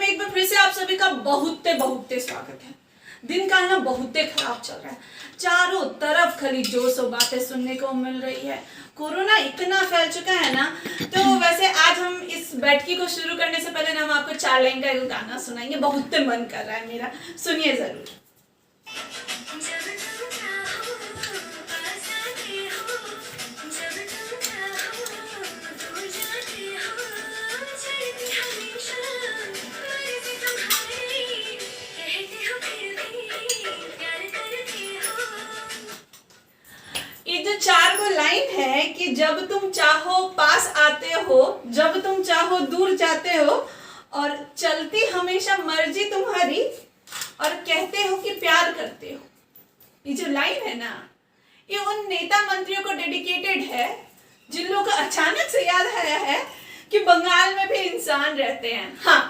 में एक बार फिर से आप सभी का बहुते स्वागत है। दिन का ना बहुते खराब चल रहा है, चारों तरफ खाली जोश और बातें सुनने को मिल रही है। कोरोना इतना फैल चुका है ना, तो वैसे आज हम इस बैठकी को शुरू करने से पहले ना हम आपको 4 लाइन का एक गाना सुनाएंगे। बहुते मन कर रहा है मेरा, सुनिए जरूर। ये जो 4 गो लाइन है कि जब तुम चाहो पास आते हो, जब तुम चाहो दूर जाते हो, और चलती हमेशा मर्जी तुम्हारी, और कहते हो कि प्यार करते हो। ये जो लाइन है ना, ये उन नेता मंत्रियों को डेडिकेटेड है जिन लोगों को अचानक से याद आया है कि बंगाल में भी इंसान रहते हैं। हाँ,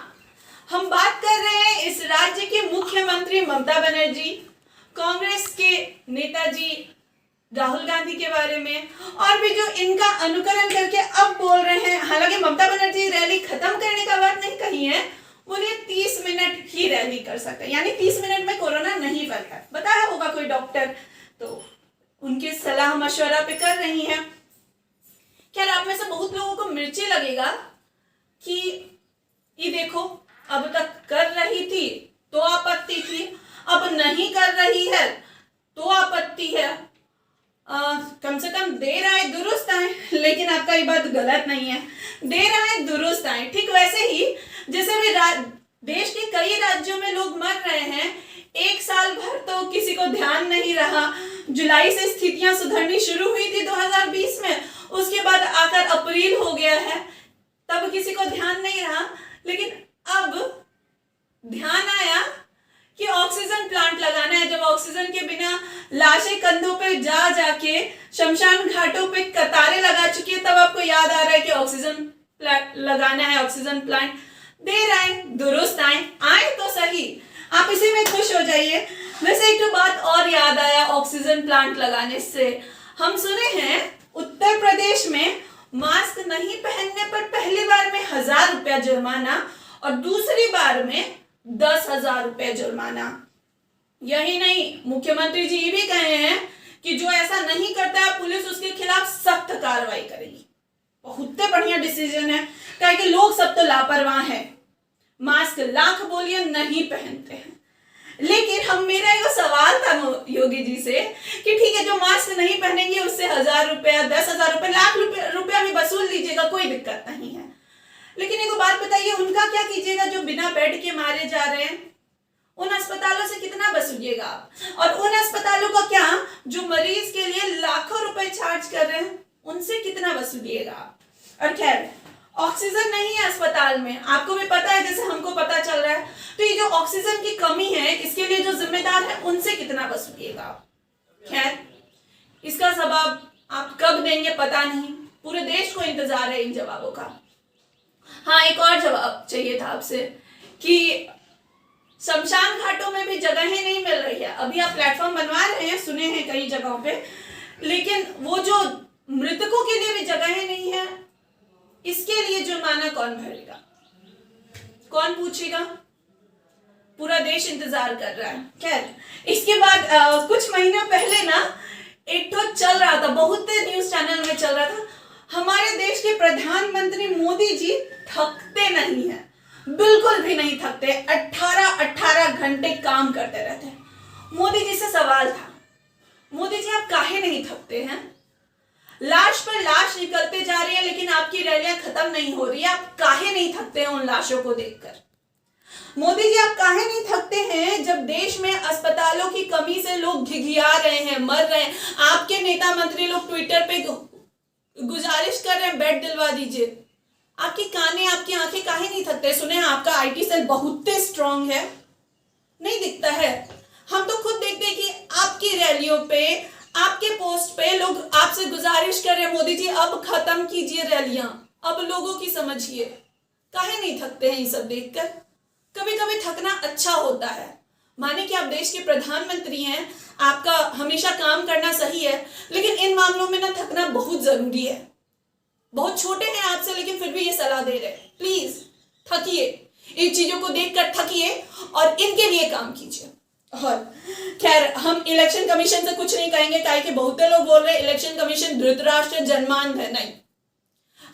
हम बात कर रहे हैं इस राज्य के मुख्यमंत्री ममता बनर्जी, कांग्रेस के नेताजी राहुल गांधी के बारे में, और भी जो इनका अनुकरण करके अब बोल रहे हैं। हालांकि ममता बनर्जी रैली खत्म करने का बात नहीं कही है, बोलिए 30 मिनट ही रैली कर सकते हैं, यानी 30 मिनट में कोरोना नहीं फैलता। बताया होगा कोई डॉक्टर, तो उनके सलाह मशवरा पे कर रही हैं। खैर, आप में से बहुत लोगों को मिर्ची लगेगा कि ये देखो, अब तक कर रही थी तो आपत्ति थी, अब नहीं कर रही है तो आपत्ति है। कम से कम देर आए दुरुस्त आए, लेकिन आपका ये बात गलत नहीं है, देर आए दुरुस्त आए। ठीक वैसे ही जैसे भी देश के कई राज्यों में लोग मर रहे हैं, 1 साल भर तो किसी को ध्यान नहीं रहा। जुलाई से स्थितियां सुधरनी शुरू हुई थी 2020 में, उसके बाद आकर अप्रैल हो गया है, तब किसी को ध्यान नहीं रहा। लेकिन अब ध्यान आया कि ऑक्सीजन प्लांट लगाना है। जब ऑक्सीजन के बिना लाशें कंधों पे जा जाके शमशान घाटों पे कतारें लगा चुकी है, तब आपको याद आ रहा है कि ऑक्सीजन प्लांट लगाना है, ऑक्सीजन प्लांट। देर आए दुरुस्त आए तो सही, आप इसी में खुश हो जाइए। वैसे एक तो बात और याद आया ऑक्सीजन प्लांट लगाने से, हम सुने हैं उत्तर प्रदेश में मास्क नहीं पहनने पर पहली बार में 1000 रुपया जुर्माना और दूसरी बार में 10,000 रुपये जुर्माना। यही नहीं, मुख्यमंत्री जी ये भी कहे हैं कि जो ऐसा नहीं करता है पुलिस उसके खिलाफ सख्त कार्रवाई करेगी। बहुत बढ़िया डिसीजन है, क्योंकि लोग सब तो लापरवाह हैं, मास्क लाख बोलिए नहीं पहनते हैं। लेकिन मेरा ये सवाल था योगी जी से कि ठीक है, जो मास्क नहीं पहनेंगे उससे 1000 रुपया, 10,000 रुपये, लाख रुपया भी वसूल लीजिएगा, कोई दिक्कत नहीं है। लेकिन एक बात बताइए, उनका क्या कीजिएगा जो बिना बेड के मारे जा रहे हैं? उन अस्पतालों से कितना वसूलिएगा आप? और उन अस्पतालों का क्या जो मरीज के लिए लाखों रुपए चार्ज कर रहे हैं, उनसे कितना वसूलिएगा आप? और खैर, ऑक्सीजन नहीं है अस्पताल में, आपको भी पता है, जैसे हमको पता चल रहा है। तो ये जो ऑक्सीजन की कमी है, इसके लिए जो जिम्मेदार है, उनसे कितना वसूलिएगा आप? खैर, इसका जवाब आप कब देंगे पता नहीं, पूरे देश को इंतजार है इन जवाबों का। हाँ, एक और जवाब चाहिए था आपसे कि शमशान घाटों में भी जगहें नहीं मिल रही है। अभी आप प्लेटफॉर्म बनवा रहे हैं, सुने हैं कई जगहों पे, लेकिन वो जो मृतकों के लिए भी जगहें नहीं है, इसके लिए जुर्माना कौन भरेगा, कौन पूछेगा? पूरा देश इंतजार कर रहा है। खैर, इसके बाद कुछ महीने पहले ना एक तो चल रहा था, बहुत न्यूज चैनल में चल रहा था, हमारे देश के प्रधानमंत्री मोदी जी थकते नहीं हैं, बिल्कुल भी नहीं थकते, 18 घंटे काम करते रहते हैं। मोदी जी से सवाल था, मोदी जी आप काहे नहीं थकते हैं? लाश पर लाश निकलते जा रही है, लेकिन आपकी रैलियां खत्म नहीं हो रही है, आप काहे नहीं थकते हैं उन लाशों को देखकर? मोदी जी आप काहे नहीं थकते हैं जब देश में अस्पतालों की कमी से लोग घिघिया रहे हैं, मर रहे हैं, आपके नेता मंत्री लोग ट्विटर पे गुजारिश कर रहे हैं बेड दिलवा दीजिए, आपकी कानें, आपकी आंखें काहे नहीं थकते? सुने आपका आईटी सेल बहुत स्ट्रांग है, नहीं दिखता है? हम तो खुद देखते हैं कि आपकी रैलियों पे, आपके पोस्ट पे लोग आपसे गुजारिश कर रहे हैं, मोदी जी अब खत्म कीजिए रैलियां, अब लोगों की समझिए। काहे नहीं थकते हैं ये सब देखकर? कभी कभी थकना अच्छा होता है, माने कि आप देश के प्रधानमंत्री हैं, आपका हमेशा काम करना सही है, लेकिन इन मामलों में ना थकना बहुत जरूरी है। बहुत छोटे हैं आपसे, लेकिन फिर भी ये सलाह दे रहे हैं, प्लीज थकिए। इन चीजों को देखकर थकिए और इनके लिए काम कीजिए। और खैर हम इलेक्शन कमीशन से कुछ नहीं कहेंगे, काहे कि बहुत लोग बोल रहे हैं इलेक्शन कमीशन धृतराष्ट्र जन्मांध है। नहीं,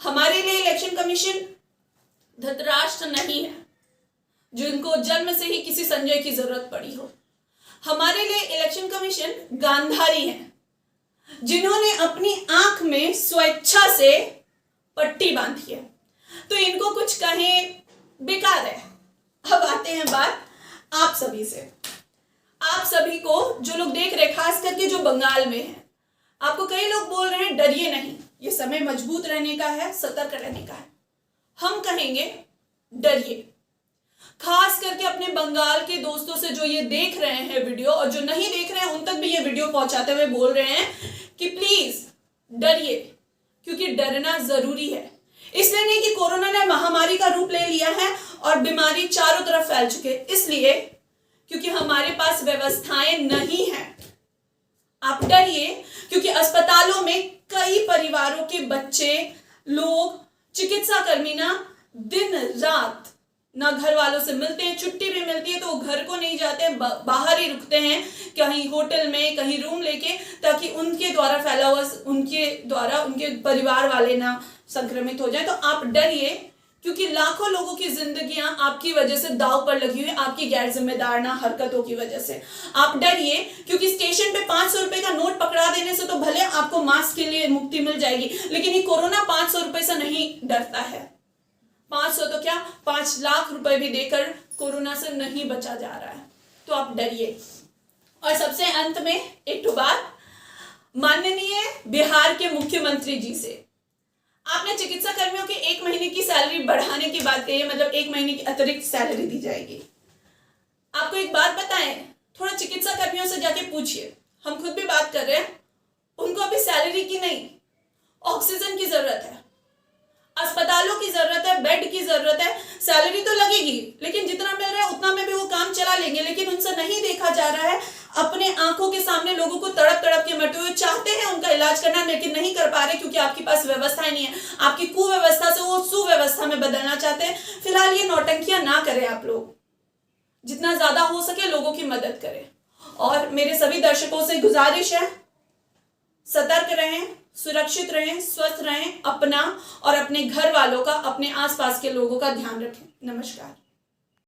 हमारे लिए इलेक्शन कमीशन धृतराष्ट्र नहीं है जिनको जन्म से ही किसी संजय की जरूरत पड़ी हो। हमारे लिए इलेक्शन कमीशन गांधारी है जिन्होंने अपनी आंख में स्वेच्छा से पट्टी बांधी है। तो इनको कुछ कहें बेकार है। अब आते हैं बात आप सभी से। आप सभी को जो लोग देख रहे हैं, खास करके जो बंगाल में हैं, आपको कई लोग बोल रहे हैं डरिए नहीं, ये समय मजबूत रहने का है, सतर्क रहने का है। हम कहेंगे डरिए। खास करके अपने बंगाल के दोस्तों से जो ये देख रहे हैं वीडियो, और जो नहीं देख रहे हैं उन तक भी ये वीडियो पहुंचाते हुए बोल रहे हैं कि प्लीज डरिए, क्योंकि डरना जरूरी है। इसलिए नहीं कि कोरोना ने महामारी का रूप ले लिया है और बीमारी चारों तरफ फैल चुकी है, इसलिए क्योंकि हमारे पास व्यवस्थाएं नहीं है। आप डरिए क्योंकि अस्पतालों में कई परिवारों के बच्चे लोग, चिकित्सा कर्मी ना दिन रात ना घर वालों से मिलते हैं, छुट्टी भी मिलती है तो वो घर को नहीं जाते हैं, बाहर ही रुकते हैं, कहीं होटल में, कहीं रूम लेके, ताकि उनके द्वारा फैला हुआ, उनके द्वारा उनके परिवार वाले ना संक्रमित हो जाए। तो आप डरिए क्योंकि लाखों लोगों की जिंदगियां आपकी वजह से दांव पर लगी हुई, आपकी गैर जिम्मेदार ना हरकतों की वजह से। आप डरिए क्योंकि स्टेशन पे 500 रुपए का नोट पकड़ा देने से तो भले आपको मास्क के लिए मुक्ति मिल जाएगी, लेकिन ये कोरोना 500 रुपए से नहीं डरता है। 500 तो क्या 5 लाख रुपए भी देकर कोरोना से नहीं बचा जा रहा है। तो आप डरिए। और सबसे अंत में एक तो बात माननीय बिहार के मुख्यमंत्री जी से, आपने चिकित्सा कर्मियों के 1 महीने की सैलरी बढ़ाने की बात कही है, मतलब 1 महीने की अतिरिक्त सैलरी दी जाएगी। आपको एक बात बताएं, थोड़ा चिकित्सा कर्मियों से जाके पूछिए, हम खुद भी बात कर रहे हैं, उनको अभी सैलरी की नहीं, ऑक्सीजन की जरूरत है, अस्पतालों की जरूरत है, बेड की जरूरत है। सैलरी तो लगेगी लेकिन जितना मिल रहा है उतना में भी वो काम चला लेंगे, लेकिन उनसे नहीं देखा जा रहा है अपने आंखों के सामने लोगों को तड़प तड़प के मरते हुए। चाहते हैं उनका इलाज करना लेकिन नहीं कर पा रहे क्योंकि आपके पास व्यवस्थाएं नहीं है। आपकी कुव्यवस्था से वो सुव्यवस्था में बदलना चाहते हैं। फिलहाल ये नौटंकियां ना करें, आप लोग जितना ज्यादा हो सके लोगों की मदद करें। और मेरे सभी दर्शकों से गुजारिश है, सतर्क रहें, सुरक्षित रहें, स्वस्थ रहें, अपना और अपने घर वालों का, अपने आसपास के लोगों का ध्यान रखें। नमस्कार।